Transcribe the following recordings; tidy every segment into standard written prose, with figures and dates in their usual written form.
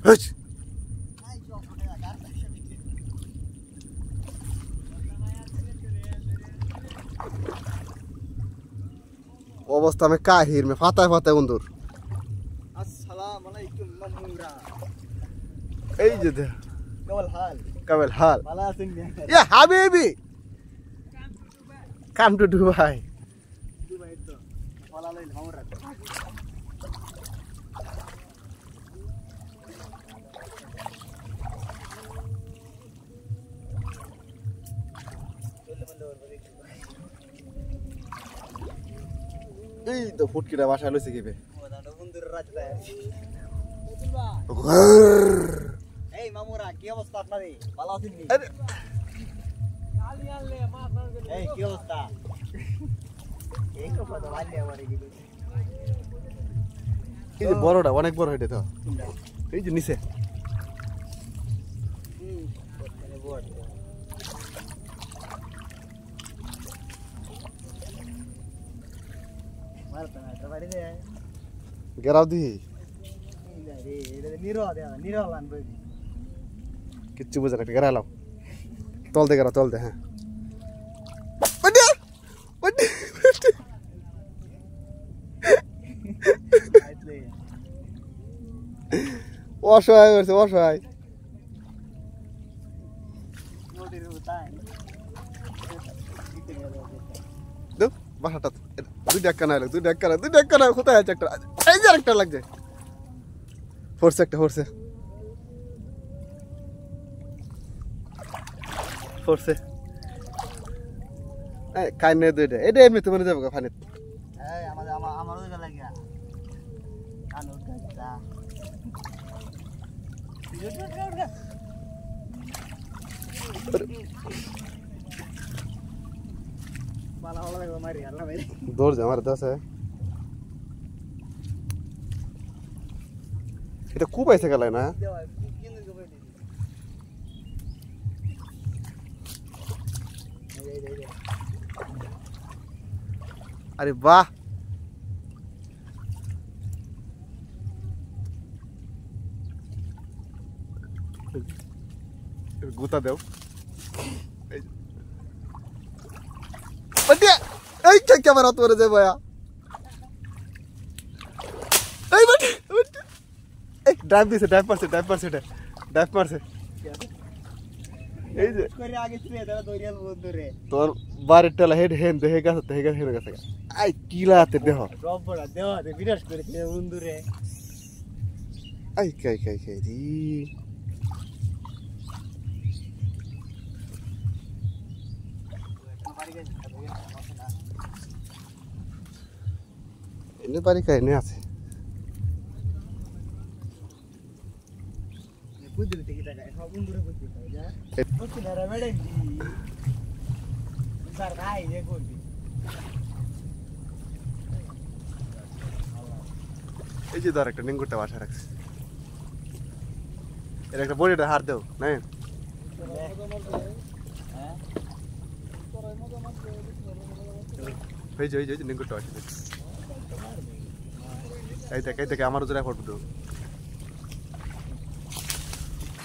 হইছ অবস্থা মে কাহির মে ফাতায় ফাতায় বন্ধুর আসসালামু আলাইকুম মামুরা এই যে দেখ কেবল হাল ভালো আছেন ইয়া হাবিবি কাম টু দুবাই তো ভালো লাইন মামুরা এই তো ফুটকিটা বাসায় লইছে কিবে বন্ধুর রাজদা এই মামুরা কি অবস্থা আপনাদের ভালো আছেন নি এই কি অবস্থা এই তো কথা ভালো আমারে কি এই যে বড়টা অনেক বড় হইছে তো এই যে নিচে মানে বড় মারতা না বাড়ি দে গেরাও দি রে এটা নিরো লান বই কিচ্ছু বুঝা না গেরালাম তল দে গেরা তল দে হ্যাঁ ওডে ওডে আইতলে অসহায় হইছে অসহায় মোটির উতাই দে বাসাটা দুই ডাক্কা না দুই ডাক্কা না কোথায় আছে একটা এই যে আরেকটা লাগছে ফোরছে একটা ফোরছে এই কাইনে দুইটা এটা এমনি তো মনে যাবে ফানি এই আমারও এটা লাগিয়া আনো গাজা বালা বালা দেখো মারি আল্লাহ ভাই দৌড় যা আমার দাসে এটা খুব আইছে গেলাই না দেওয়া কিনে গবে নি এই আরে বাহ গুতা দেও এই বটিয়া এই ক্যামেরা তোরে যাই বয়া এই বটি এই ড্রাইভ মারছে এই যে করে আগে ছিলে দাদা দরিয়াল বন্ধু রে তোর বাড়ির টেলা হেড হেন দেহে গেছে আই কিলাতে দেহ রবড়া দেওয়া দে বিরাজ করে বন্ধু রে আই কাই রি এনে বাড়ি কাই নে আছে বুঝলি থেকে টাকা সব বন্ধুরে বুঝতে পাই যা বুঝছি না রে ম্যাডাম জি স্যার ভাই এ করবি এই যে ধর একটা নিঙ্গুরটা বাসা রাখছে এর একটা বড়িটা হার দেও নাই এই যে নিঙ্গুরটা বাসা রাখছে এই দেখ আমার জোড়া ফটো দেও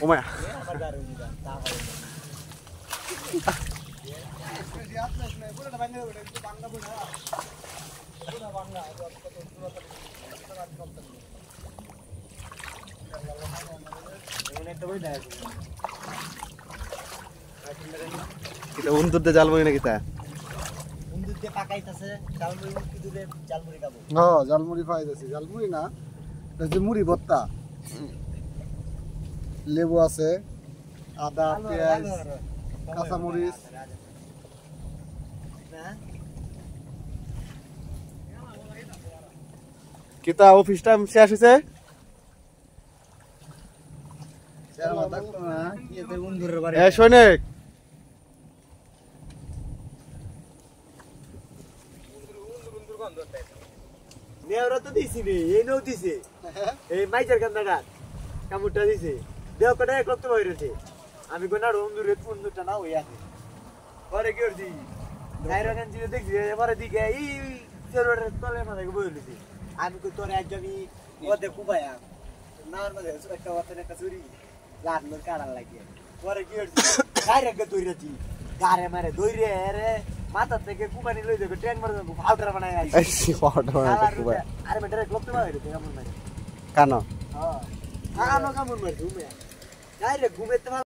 ওমায়া আমার গাড়ি নিবা তা হবে এটা উন্দুরতে জালমুড়ি নাকি তা উন্দুরতে পাকাইতাছে জালমুড়ি কি দিলে জালমুড়ি খাবো হ্যাঁ জালমুড়ি পাইতেছি জালমুড়ি না এটা যে মুড়ি ভর্তা লেবু আছে আদা পেঁয়াজ কাঁচামরিচ কিতা অফিস টাইম শেষ হয়েছে সৈনিক নেওরা তো দিছি রে এই নৌ দিছে এই মাইজার কান্দাটা কামুরটা দিছে দেহ কটা এক রক্ত বাইরেছে আমি কোন আর বন্ধুটা না হই আছে পরে কি করছি নাইরাগান জিরে দেখছি এবারে দিকে এই চেরোর তলে মাথায় বই লিছি আমি কই তোর এক জমি ওতে কুবায়া নার মাঝে একটা ওয়াতেন একটা চুরি লাড়লো কাড়া লাগে পরে কি হচ্ছে ডাইরেক্ট দৌড়াচ্ছি গারে মারে দৌড়ে রে মাথা থেকে কুমানি লই যাবে ট্যাঙ্ক মারে পাউডার বানায় এই পাউডার আরে মেটারে ক্লকতে মারে কেমন মারে কানো হ্যাঁ কানো কেমন মারে ঘুমে ডাইরেক্ট ঘুমেতে